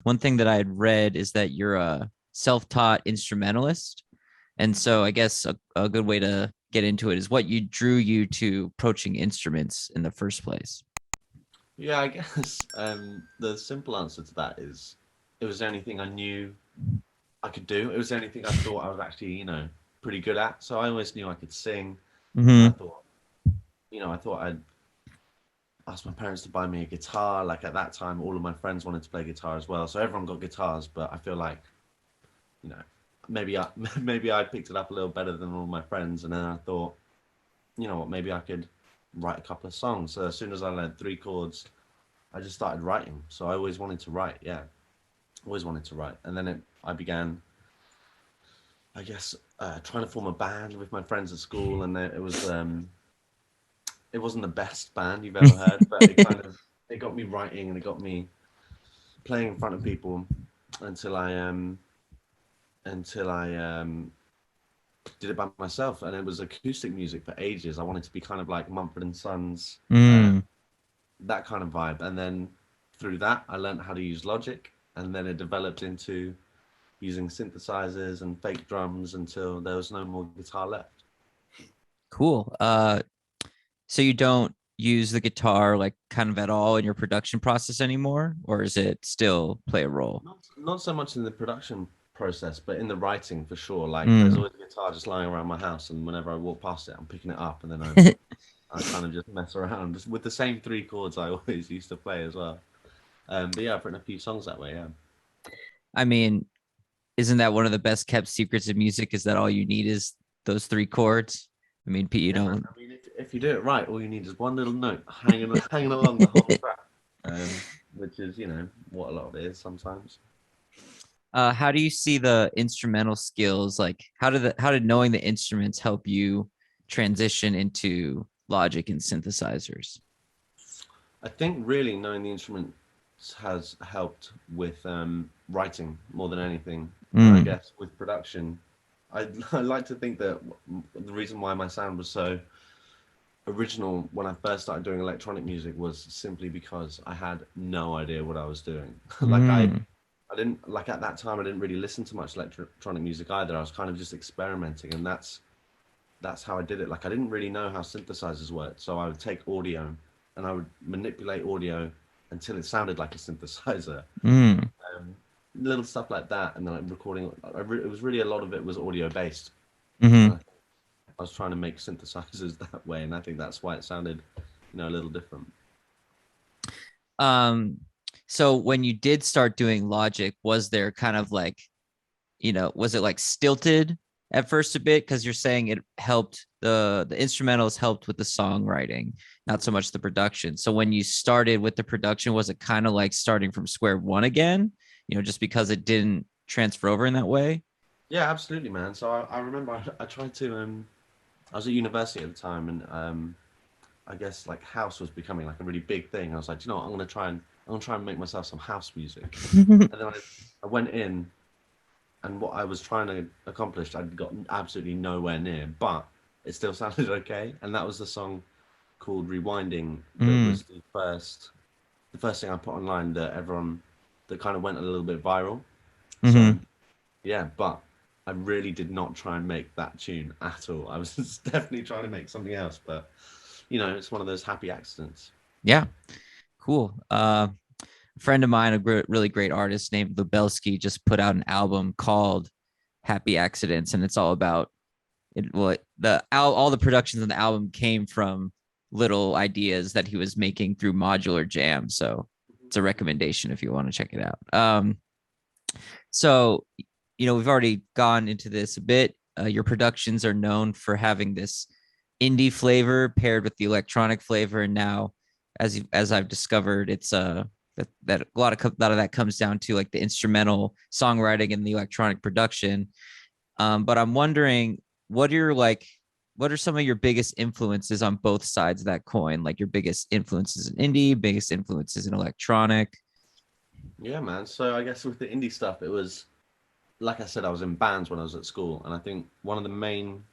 One thing that I had read is that you're a self-taught instrumentalist. And so I guess a good way to get into it is what you drew you to approaching instruments in the first place. Yeah, I guess the simple answer to that is it was the only thing I knew I could do. It was the only thing I thought I was actually, pretty good at. So I always knew I could sing, and I Mm-hmm. thought, I thought I'd ask my parents to buy me a guitar. Like at that time, all of my friends wanted to play guitar as well, so everyone got guitars. But I feel like, you know, maybe I maybe I picked it up a little better than all my friends, and then I thought, you know what, maybe I could write a couple of songs. So as soon as I learned three chords, I just started writing. So I always wanted to write. Yeah, always wanted to write, and then I began, I guess, trying to form a band with my friends at school, and it wasn't the best band you've ever heard, but it got me writing and it got me playing in front of people until I did it by myself, and it was acoustic music for ages. I wanted to be kind of like Mumford and Sons, Mm. that kind of vibe, and then through that I learned how to use Logic, and then it developed into using synthesizers and fake drums until there was no more guitar left. Cool. So you don't use the guitar like kind of at all in your production process anymore, or is it still play a role? Not so much in the production process, but in the writing for sure. Like there's Mm. always a guitar just lying around my house, and whenever I walk past it, I'm picking it up, and then I kind of just mess around just with the same three chords I always used to play as well. But yeah, I've written a few songs that way. Yeah. I mean, isn't that one of the best kept secrets of music? Is that all you need is those three chords? I mean, Pete, you Yeah, man. don't. I mean, if you do it right, all you need is one little note hanging along the whole track, which is what a lot of it is sometimes. How do you see the instrumental skills? Like, how did knowing the instruments help you transition into Logic and synthesizers? I think really knowing the instruments has helped with writing more than anything, and I Mm. guess with production, I like to think that the reason why my sound was so original when I first started doing electronic music was simply because I had no idea what I was doing. like I Mm. I didn't like at that time I didn't really listen to much electronic music either. I was kind of just experimenting, and that's how I did it. Like I didn't really know how synthesizers worked, so I would take audio and I would manipulate audio until it sounded like a synthesizer. Mm. Little stuff like that, and then like recording. It was really a lot of it was audio based, and Hmm. I was trying to make synthesizers that way, and I think that's why it sounded, a little different. Um, so when you did start doing Logic, was there kind of like, was it like stilted at first a bit? Because you're saying it helped the instrumentals helped with the songwriting, not so much the production. So when you started with the production, was it kind of like starting from square one again? Just because it didn't transfer over in that way? Yeah, absolutely, man. So I remember I tried to. I was at university at the time, and I guess like house was becoming like a really big thing. I was like, "Do you know what? I'm gonna try and make myself some house music." And then I went in, and what I was trying to accomplish, I'd gotten absolutely nowhere near, but it still sounded okay. And that was the song called "Rewinding" that Mm. was the first thing I put online that kind of went a little bit viral. So Hmm. yeah, but I really did not try and make that tune at all. I was definitely trying to make something else, but it's one of those happy accidents. Yeah, cool. A friend of mine, really great artist named Lubelski, just put out an album called Happy Accidents, and it's all about it. Well, all the productions on the album came from little ideas that he was making through Modular Jam. So it's a recommendation if you want to check it out. So we've already gone into this a bit. Your productions are known for having this indie flavor paired with the electronic flavor, and now, as I've discovered, it's that a lot of that comes down to like the instrumental songwriting and the electronic production. But I'm wondering, what are like, what are some of your biggest influences on both sides of that coin? Like your biggest influences in indie, biggest influences in electronic. Yeah, man. So I guess with the indie stuff, it was like I said, I was in bands when I was at school, and I think one of the main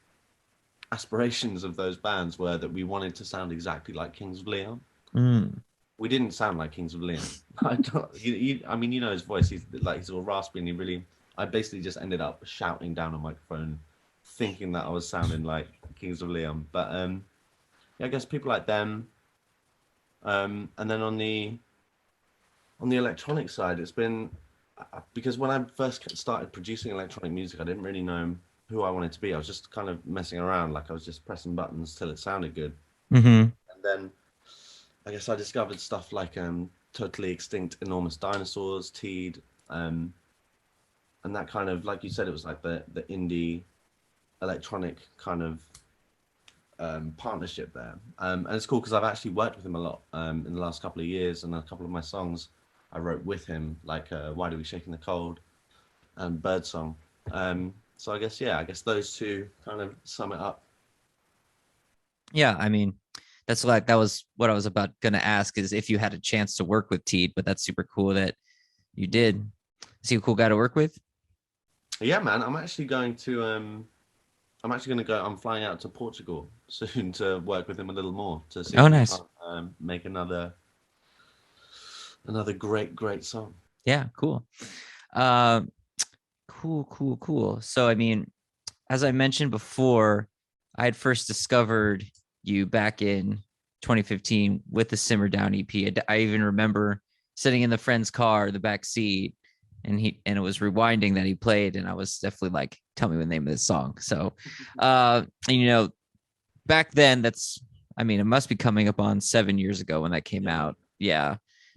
aspirations of those bands were that we wanted to sound exactly like Kings of Leon. Mm. We didn't sound like Kings of Leon. I don't. I mean, you know his voice. He's all raspy, and he really. I basically just ended up shouting down a microphone, thinking that I was sounding like Kings of Leon. But yeah, I guess people like them. And then on the electronic side, it's been because when I first started producing electronic music, I didn't really know who I wanted to be. I was just kind of messing around, like I was just pressing buttons till it sounded good. Mm-hmm. And then I guess I discovered stuff like Totally Extinct Enormous Dinosaurs, Teed, um, and that kind of, like you said, it was like the indie electronic kind of partnership there. And it's cool because I've actually worked with him a lot in the last couple of years, and a couple of my songs I wrote with him, like Why Do We Shake in the Cold and Birdsong. So I guess, yeah, I guess those two kind of sum it up. Yeah, I mean, that's like that was what I was about gonna ask is if you had a chance to work with Teed, but that's super cool that you did. Is he a cool guy to work with? Yeah, man, I'm actually going to go. I'm flying out to Portugal soon to work with him a little more to see Oh, if we nice. can't make another great song. Yeah, cool. Uh, cool. So, I mean, as I mentioned before, I had first discovered you back in 2015 with the Simmer Down EP. I even remember sitting in the friend's car, the back seat, and it was rewinding that he played, and I was definitely like, "Tell me the name of this song." So, you know, back then, I mean, it must be coming up on 7 years ago when that came Yeah, man. out. Yeah,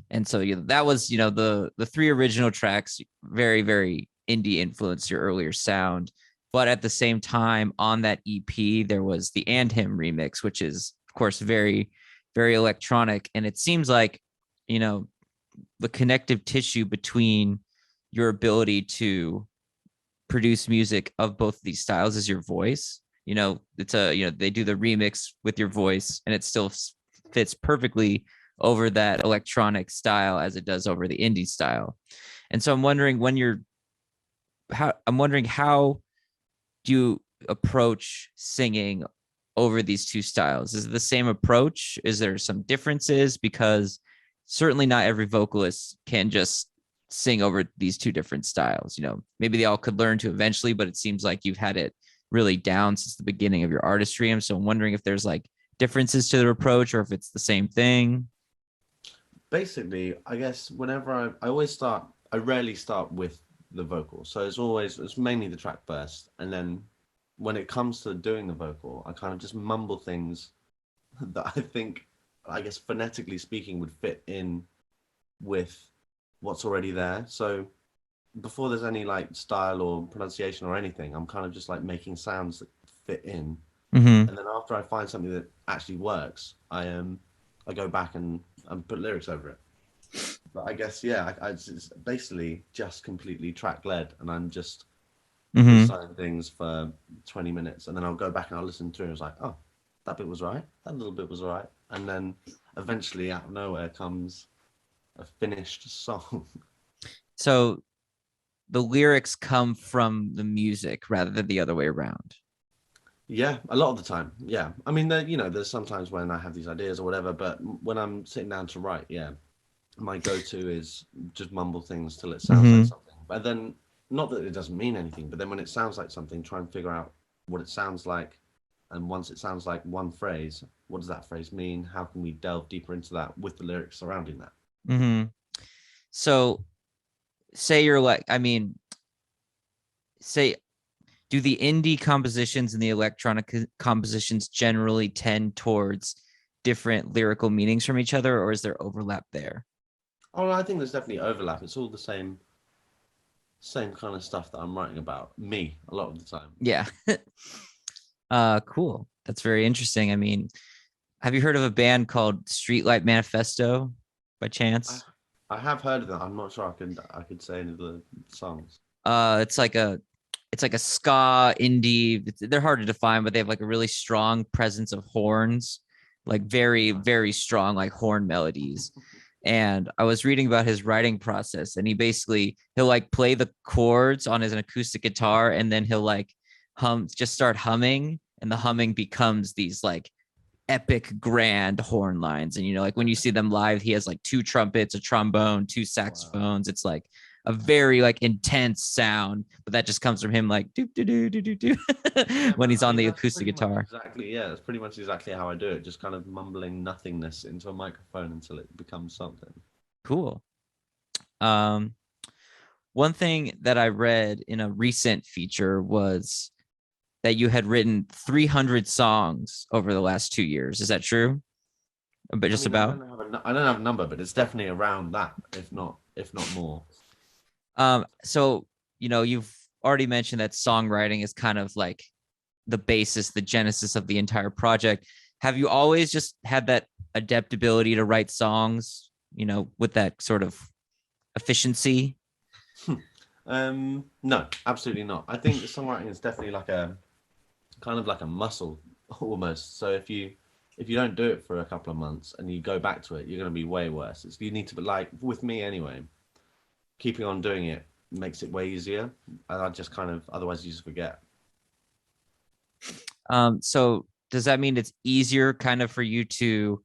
and so that was the three original tracks, very indie influenced your earlier sound, but at the same time on that EP there was the And Him remix, which is of course very electronic, and it seems like you know the connective tissue between your ability to produce music of both of these styles is your voice. It's they do the remix with your voice and it still fits perfectly over that electronic style as it does over the indie style. And so I'm wondering how do you approach singing over these two styles? Is it the same approach? Is there some differences? Because certainly not every vocalist can just sing over these two different styles. Maybe they all could learn to eventually, but it seems like you've had it really down since the beginning of your artistry. And so I'm wondering if there's like differences to the approach or if it's the same thing. Basically, I guess whenever I rarely start with the vocal. So it's mainly the track first, and then when it comes to doing the vocal, I kind of just mumble things that I think, I guess phonetically speaking, would fit in with what's already there. So before there's any like style or pronunciation or anything, I'm kind of just like making sounds that fit in. Mm-hmm. And then after I find something that actually works, I go back and put lyrics over it. But I guess yeah, it's basically just completely track led, and I'm just Mm-hmm. freestyling things for 20 minutes, and then I'll go back and I'll listen through. And I was like, oh, that bit was right, that little bit was right, and then eventually out of nowhere comes a finished song. So the lyrics come from the music rather than the other way around. Yeah, a lot of the time. Yeah, I mean, there's sometimes when I have these ideas or whatever, but when I'm sitting down to write, yeah, my go-to is just mumble things till it sounds like Mm-hmm. something. But then, not that it doesn't mean anything, but then when it sounds like something, try and figure out what it sounds like. And once it sounds like one phrase, what does that phrase mean? How can we delve deeper into that with the lyrics surrounding that? Mm-hmm. So say you're like, I mean, say do the indie compositions and the electronic compositions generally tend towards different lyrical meanings from each other, or is there overlap there? Oh, I think there's definitely overlap. It's all the same kind of stuff that I'm writing about. Me, a lot of the time. Yeah. Cool. That's very interesting. I mean, have you heard of a band called Streetlight Manifesto by I, chance? I have heard of that. I'm not sure I could say any of the songs. It's like a ska indie. They're hard to define, but they have like a really strong presence of horns, like very strong like horn melodies. And I was reading about his writing process, and he'll like play the chords on his acoustic guitar, and then he'll like just start humming, and the humming becomes these like epic grand horn lines. And like when you see them live, he has like two trumpets, a trombone, two Wow. saxophones. It's like a very like intense sound, but that just comes from him like do do do do do do Yeah, when man. he's I on mean, the that's acoustic pretty much guitar. exactly, yeah, that's pretty much exactly how I do it. Just kind of mumbling nothingness into a microphone until it becomes something. Cool. um One thing that I read in a recent feature was that you had written 300 songs over the last 2 years. Is that true? But I just mean, I about. don't have I don't have a number, but it's definitely around that, if not more. So you've already mentioned that songwriting is kind of like the basis, the genesis of the entire project. Have you always just had that adaptability to write songs, with that sort of efficiency? No, absolutely not. I think songwriting is definitely like a kind of like a muscle almost. So if you don't do it for a couple of months and you go back to it, you're going to be way worse. You need to, like with me anyway, keeping on doing it makes it way easier. And I just kind of otherwise you just forget. So does that mean it's easier kind of for you to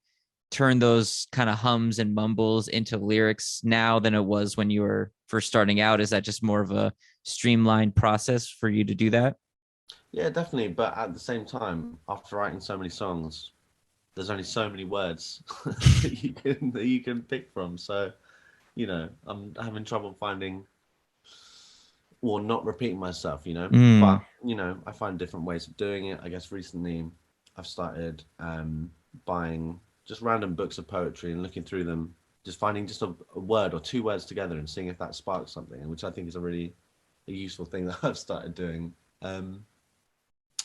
turn those kind of hums and mumbles into lyrics now than it was when you were first starting out? Is that just more of a streamlined process for you to do that? Yeah, definitely. But at the same time, after writing so many songs, there's only so many words that you can pick from. So I'm having trouble finding or not repeating myself. Mm, But I find different ways of doing it. I guess recently I've started buying just random books of poetry and looking through them, just finding just a word or two words together and seeing if that sparks something, which I think is a useful thing that I've started doing. Um,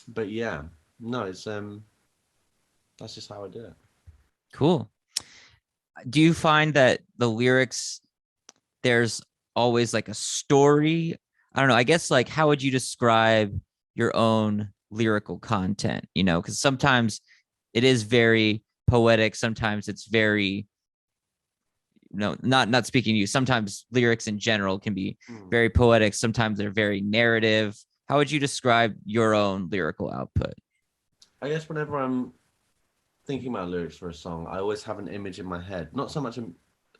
but yeah, no, it's that's just how I do it. cool. Do you find that the lyrics, there's always like a story? I don't know. I guess like how would you describe your own lyrical content? Because sometimes it is very poetic. Sometimes it's very, not speaking to you. Sometimes lyrics in general can be Hmm. very poetic. Sometimes they're very narrative. How would you describe your own lyrical output? I guess whenever I'm thinking about lyrics for a song, I always have an image in my head. Not so much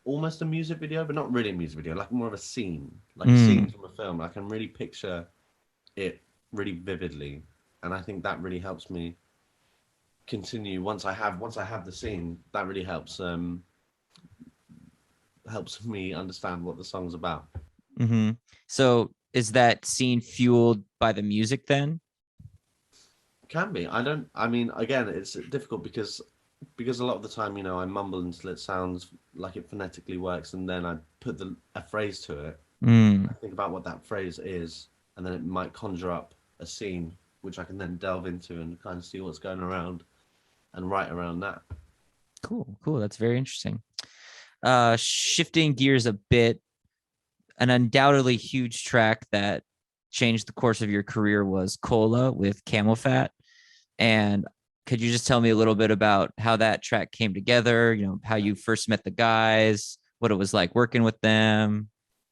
almost a music video, but not really a music video, like more of a scene, like a scene Mm, from a film. I can really picture it really vividly, and I think that really helps me continue once I have the scene. That really helps me understand what the song's about. hmm. So is that scene fueled by the music then? Can be. I don't. I mean, again, it's difficult because a lot of the time, I mumble until it sounds like it phonetically works, and then I put a phrase to it. Mm, I think about what that phrase is, and then it might conjure up a scene which I can then delve into and kind of see what's going around and write around that. cool, cool. That's very interesting. Shifting gears a bit, an undoubtedly huge track that changed the course of your career was Cola with Camelphat. And could you just tell me a little bit about how that track came together? How you first met the guys, what it was like working with them?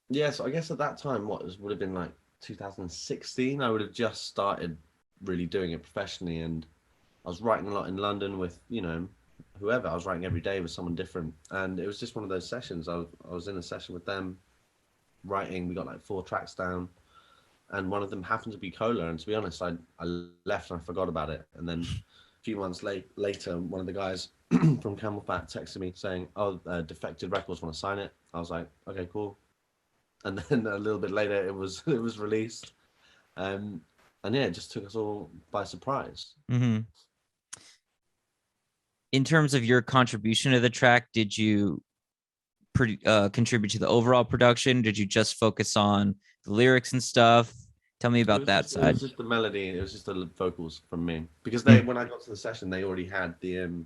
Yeah, so I guess at that time, would have been like 2016. I would have just started really doing it professionally, and I was writing a lot in London with whoever. I was writing every day with someone different, and it was just one of those sessions. I was in a session with them writing. We got like 4 tracks down, and one of them happened to be Cola. And to be honest, I left and I forgot about it. And then a few months later, one of the guys from Camelphat texted me saying, "Oh, Defected Records want to sign it." I was like, "Okay, cool." And then a little bit later, it was released. Um, and yeah, it just took us all by surprise. Mm-hmm. In terms of your contribution to the track, did you contribute to the overall production? Did you just focus on the lyrics and stuff? Tell me about that It was side. just the melody. It was just the vocals from me because Mm, when I got to the session, they already had the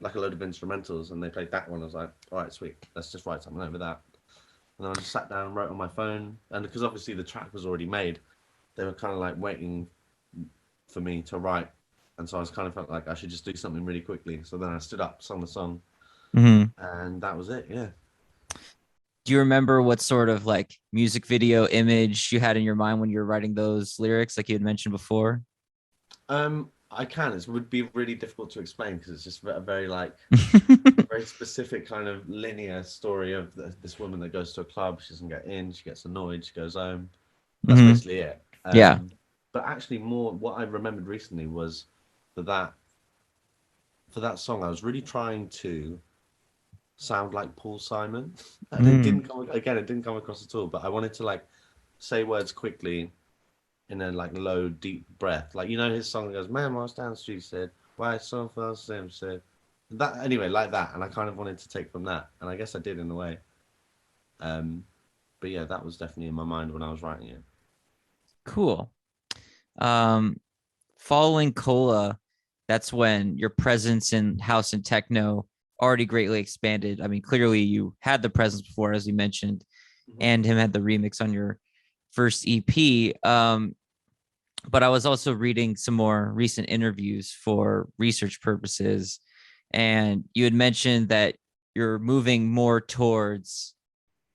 like a load of instrumentals, and they played that one. I was like, all right, sweet, let's just write something over that. And then I just sat down and wrote on my phone, and because obviously the track was already made, they were kind of like waiting for me to write, and so I was kind of felt like I should just do something really quickly. So then I stood up, sung the song, mm-hmm. and that was it. Yeah. Do you remember what sort of like music video image you had in your mind when you were writing those lyrics, like you had mentioned before? I can. It would be really difficult to explain because it's just a very like very specific kind of linear story of this woman that goes to a club. She doesn't get in. She gets annoyed. She goes home. That's Hmm. basically it. Yeah. But actually, more what I remembered recently was for that for that song, I was really trying to sound like Paul Simon, and it Mm. didn't come again. It didn't come across at all. But I wanted to like say words quickly in a like low, deep breath. Like his song that goes, "Man, March down the street said, why so fast Sam said." That anyway, like that, and I kind of wanted to take from that, and I guess I did in a way. Um, but yeah, that was definitely in my mind when I was writing it. Cool. Um, Following Cola, that's when your presence in house and techno already greatly expanded. I mean, clearly you had the presence before, as you mentioned, Mhm. and him had the remix on your first EP. But I was also reading some more recent interviews for research purposes, and you had mentioned that you're moving more towards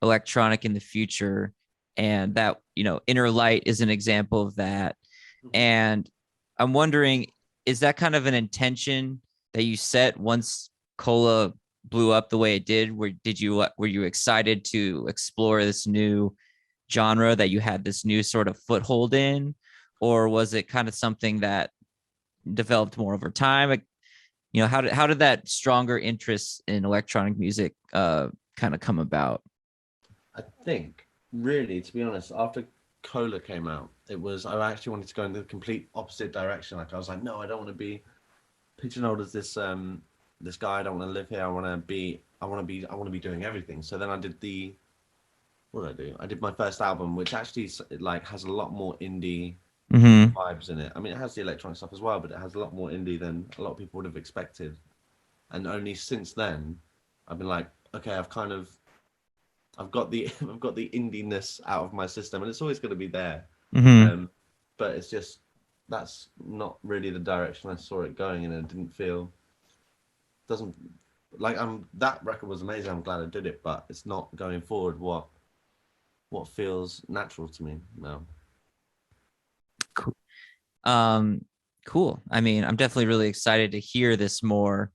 electronic in the future, and that Inner Light is an example of that. Mhm. And I'm wondering, is that kind of an intention that you set once Cola blew up the way it did? Were you excited to explore this new genre that you had this new sort of foothold in, or was it kind of something that developed more over time? Like, how did that stronger interest in electronic music kind of come about? I think, really, to be honest, after Cola came out, I actually wanted to go in the complete opposite direction. Like I was like, no, I don't want to be pigeonholed as this guy. I don't want to live here. I want to be doing everything. So then I did the what did I do? I did my first album, which actually like has a lot more indie Mm-hmm. vibes in it. I mean, it has the electronic stuff as well, but it has a lot more indie than a lot of people would have expected. And only since then, I've been like, okay, I've got the I've got the indiness out of my system, and it's always going to be there. Mm-hmm. Um, but it's just that's not really the direction I saw it going, and it didn't feel doesn't like that record was amazing. I'm glad I did it, but it's not going forward. What feels natural to me now. Cool. Um, cool. I mean, I'm definitely really excited to hear this more,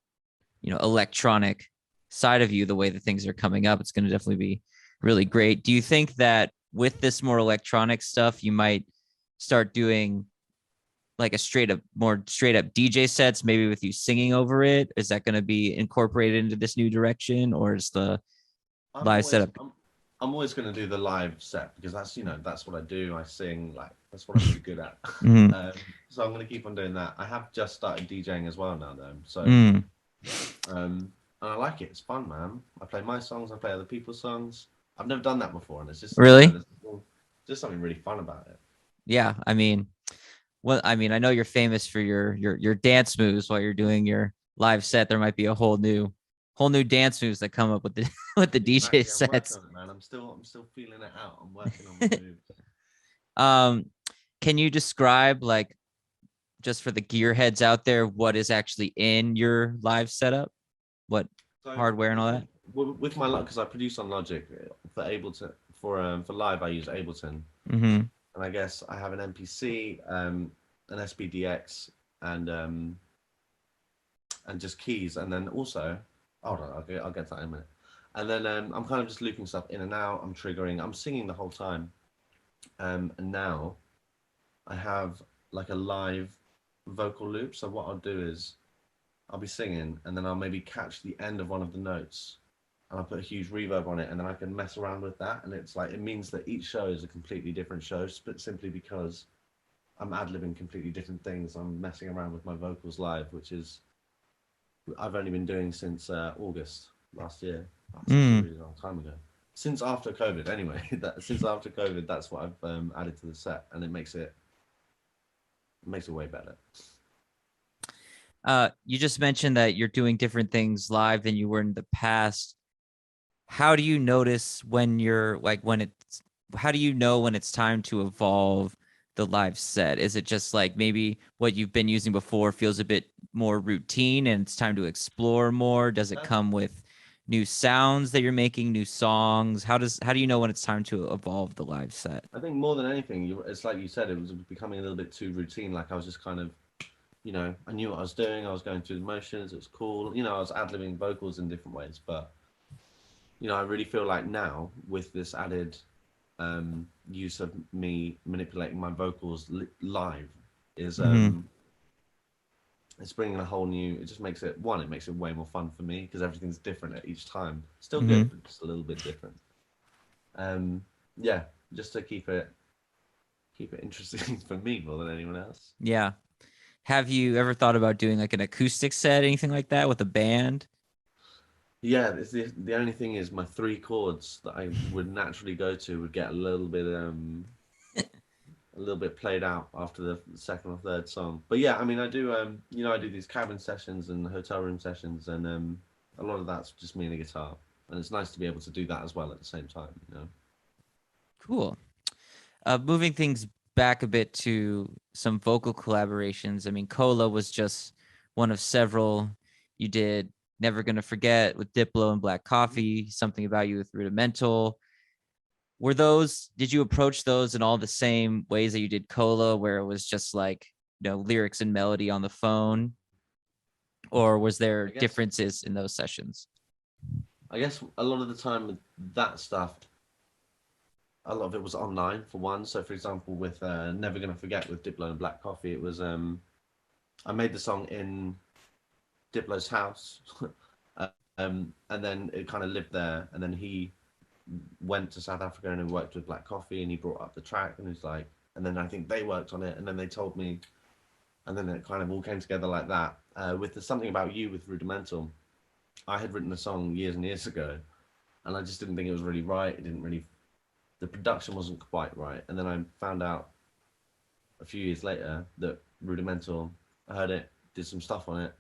electronic side of you, the way that things are coming up. It's going to definitely be really great. Do you think that with this more electronic stuff, you might start doing like more straight up DJ sets, maybe with you singing over it? Is that going to be incorporated into this new direction, or is the I'm live always setup? I'm I'm always going to do the live set because that's what I do. I sing like that's what I'm really good at. Mm-hmm. So I'm going to keep on doing that. I have just started DJing as well now though. So Mm. and I like it. It's fun, man. I play my songs. I play other people's songs. I've never done that before, and it's just Really? there's just something really fun about it. Yeah. I mean, well, I mean, I know you're famous for your dance moves while you're doing your live set. There might be a whole new dance moves that come up with the with the DJ Exactly. I'm working sets. on it, man. I'm still feeling it out. I'm working on my moves. um, can you describe, like, just for the gearheads out there, what is actually in your live setup? What So hardware and all that? with my because I produce on Logic for Ableton for live I use Ableton, Mm-hmm. and I guess I have an MPC, an SPDX, and and just keys, and then also hold on, I'll get to that in a minute, and then I'm kind of just looping stuff in and out. I'm triggering. I'm singing the whole time, and now I have like a live vocal loop. So what I'll do is I'll be singing, and then I'll maybe catch the end of one of the notes, and I'll put a huge reverb on it, and then I can mess around with that. And it's like it means that each show is a completely different show, but simply because I'm ad-libbing completely different things. I'm messing around with my vocals live, which is I've only been doing since August last year. That seems a Mm. really long time ago. Since after COVID, anyway. Since after COVID, that's what I've added to the set, and it makes it way better. You just mentioned that you're doing different things live than you were in the past. How do you notice when you're like when it's how do you know when it's time to evolve the live set? Is it just like maybe what you've been using before feels a bit more routine and it's time to explore more? Does it come with new sounds that you're making, new songs? How do you know when it's time to evolve the live set? I think more than anything, it's like you said, it was becoming a little bit too routine. Like I was just kind of you know, I knew what I was doing. I was going through the motions. It was cool. You know, I was ad-libbing vocals in different ways. But, you know, I really feel like now with this added use of me manipulating my vocals live is Hmm. it's bringing a whole new. It just makes it one. It makes it way more fun for me because everything's different at each time. Still good, Hmm. but just a little bit different. Um, yeah, just to keep it interesting for me more than anyone else. Yeah. Have you ever thought about doing like an acoustic set, anything like that with a band? Yeah, the only thing is my three chords that I would naturally go to would get a little bit played out after the second or third song. But yeah, I mean, I do you know, I do these cabin sessions and hotel room sessions, and a lot of that's just me and a guitar, and it's nice to be able to do that as well at the same time. You know. Cool. Moving things back a bit to some vocal collaborations. I mean, Cola was just one of several you did. Never Gonna Forget with Diplo and Black Coffee, Something About You with Rudimental. Were those, did you approach those in all the same ways that you did Cola, where it was just like, lyrics and melody on the phone? Or was there I guess differences in those sessions? I guess a lot of the time with that stuff, a lot of it was online for one. So for example, with Never Gonna Forget with Diplo and Black Coffee, it was I made the song in Diplo's house, and then it kind of lived there. And then he went to South Africa and he worked with Black Coffee, and he brought up the track, and he's like, and then I think they worked on it, and then they told me, and then it kind of all came together like that. With the Something About You with Rudimental, I had written a song years and years ago, and I just didn't think it was really right. It didn't really, the production wasn't quite right, and then I found out a few years later that Rudimental, I heard it, did some stuff on it,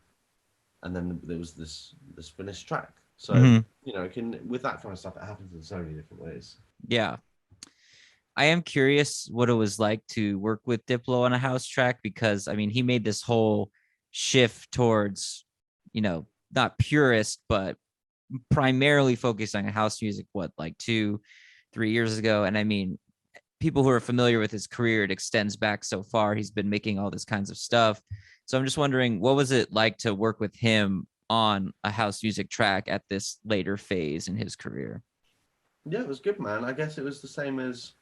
and then there was this finished track. So Mm-hmm. you know, it can with that kind of stuff, it happens in so many different ways. Yeah. I am curious what it was like to work with Diplo on a house track because I mean he made this whole shift towards, not purist, but primarily focusing on house music, what, like 2 3 years ago. And I mean, people who are familiar with his career, it extends back so far. He's been making all this kinds of stuff. So I'm just wondering, what was it like to work with him on a house music track at this later phase in his career? Yeah, it was good, man. I guess it was the same as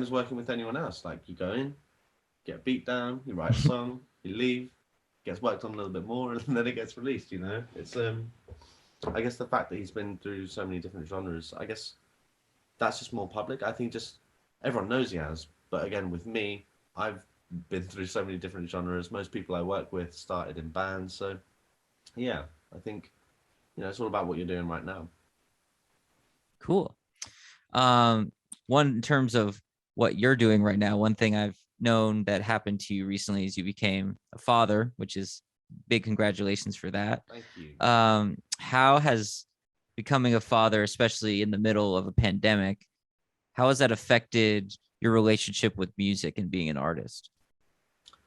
working with anyone else. Like you go in, get a beat down, you write a song, you leave, gets worked on a little bit more, and then it gets released. You know, it's I guess the fact that he's been through so many different genres, I guess that's just more public. I think just everyone knows he has, but again, with me, I've been through so many different genres. Most people I work with started in bands, so yeah, I think it's all about what you're doing right now. Cool. Um, One, in terms of what you're doing right now, one thing I've known that happened to you recently is you became a father, which is big congratulations for that. Thank you. How has becoming a father, especially in the middle of a pandemic, how has that affected your relationship with music and being an artist?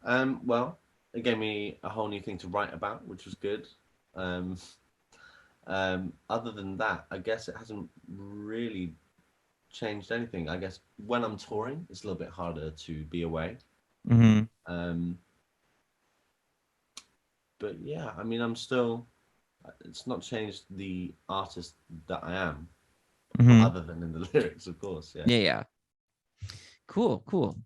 Well, it gave me a whole new thing to write about, which was good. Um, other than that, I guess it hasn't really changed anything. I guess when I'm touring, it's a little bit harder to be away. Mm-hmm. Um, but yeah, I mean, I'm still. It's not changed the artist that I am, Mm-hmm. other than in the lyrics, of course. Yeah. Yeah, yeah. Cool, cool.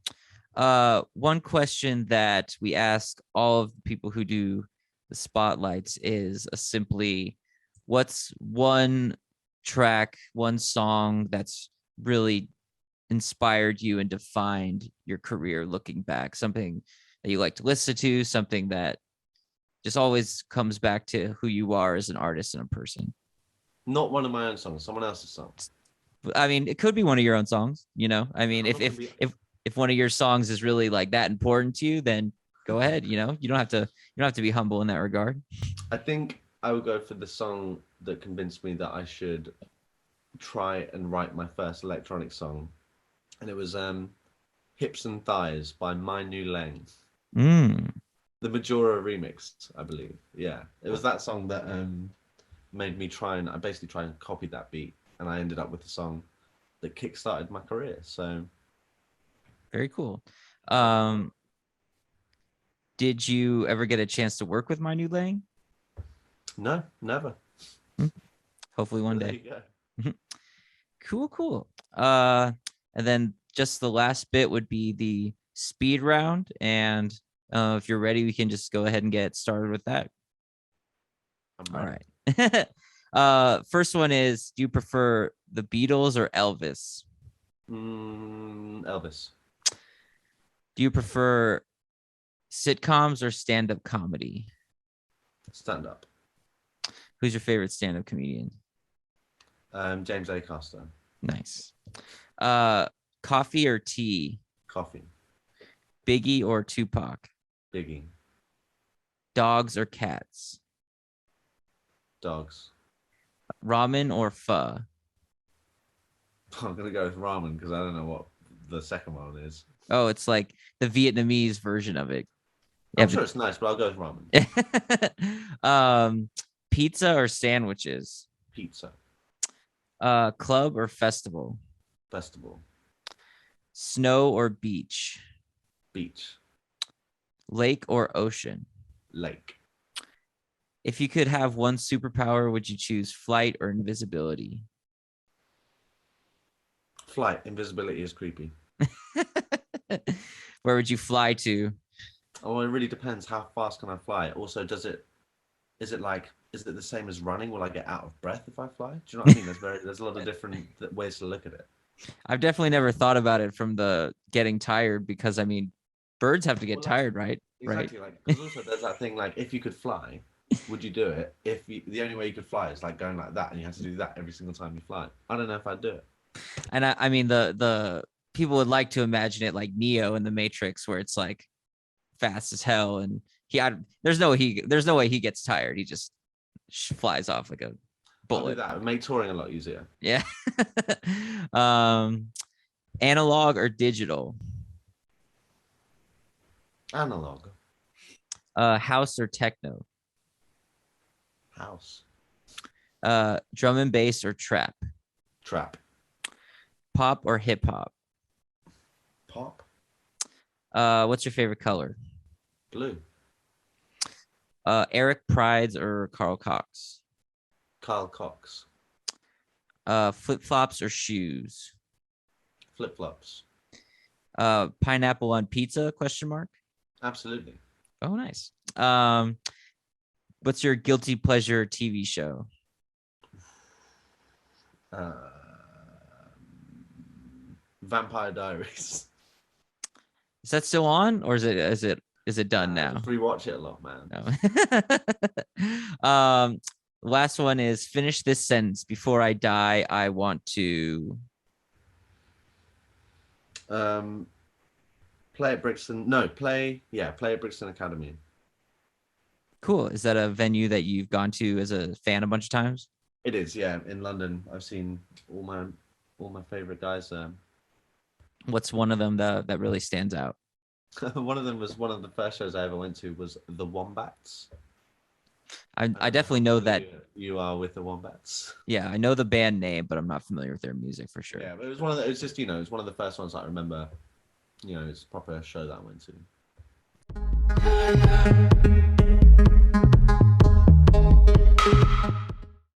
One question that we ask all of the people who do the spotlights is simply, what's one track, one song that's really inspired you and defined your career looking back? Something that you like to listen to, something that just always comes back to who you are as an artist and a person. Not one of my own songs, someone else's song. I mean, it could be one of your own songs, I mean, I'm if not going if to be. if if one of your songs is really like that important to you, then go ahead, you don't have to be humble in that regard. I think I would go for the song that convinced me that I should try and write my first electronic song, and it was "Hips and Thighs" by My New Lane, Mm, the Majora remix, I believe. Yeah, it was that song that made me I basically try and copy that beat, and I ended up with a song that kick-started my career. So very cool. I don't know. Um, Did you ever get a chance to work with My New Lang? No, never. Hmm, Hopefully one There day. you go. Cool, cool. And then just the last bit would be the speed round. And if you're ready, we can just go ahead and get started with that. I'm All ready. right. First one is, do you prefer the Beatles or Elvis? Elvis. Do you prefer sitcoms or stand-up comedy? Stand up. Who's your favorite stand-up comedian? James Acaster. Nice. Coffee or tea? Coffee. Biggie or Tupac? Biggie. Dogs or cats? Dogs. Ramen or pho? I'm gonna go with ramen because I don't know what the second one is. Oh, it's like the Vietnamese version of it. I'm sure it's nice, but I'll go with ramen. Pizza or sandwiches? Pizza. Club or festival? Festival. Snow or beach? Beach. Lake or ocean? Lake. If you could have one superpower, would you choose flight or invisibility? Flight. Invisibility is creepy. Where would you fly to? Oh, it really depends. How fast can I fly? Also, is it the same as running? Will I get out of breath if I fly? Do you know what I mean? There's a lot of different ways to look at it. I've definitely never thought about it from the getting tired, because I mean, birds have to get tired, right? Exactly. Right. Like, because also there's that thing, like, if you could fly, would you do it? The only way you could fly is like going like that, and you have to do that every single time you fly. I don't know if I'd do it. And I mean, the people would like to imagine it like Neo in the Matrix, where it's like fast as hell, and there's no way he gets tired. He just flies off like a I'll do bullet. that. It would make touring a lot easier. Yeah. Analog or digital? Analog. House or techno? House. Drum and bass or trap? Trap. Pop or hip hop? Pop. What's your favorite color? Blue. Eric Prides or Carl Cox? Carl Cox. Flip flops or shoes? Flip flops. Pineapple on pizza? Question mark. Absolutely. Oh, nice. What's your guilty pleasure TV show? Vampire Diaries. Is that still on, or is it done I now? just rewatch it a lot, man. No. Last one is, finish this sentence: before I die, I want to Play at Brixton. No, play at Brixton Academy. Cool. Is that a venue that you've gone to as a fan a bunch of times? It is, yeah. In London, I've seen all my favorite guys there. What's one of them that really stands out? One of them was one of the first shows I ever went to was the Wombats. I definitely know that. You are with the Wombats. Yeah, I know the band name, but I'm not familiar with their music for sure. Yeah, but it was one of the. It's just, it was one of the first ones I remember. It's a proper show that I went to.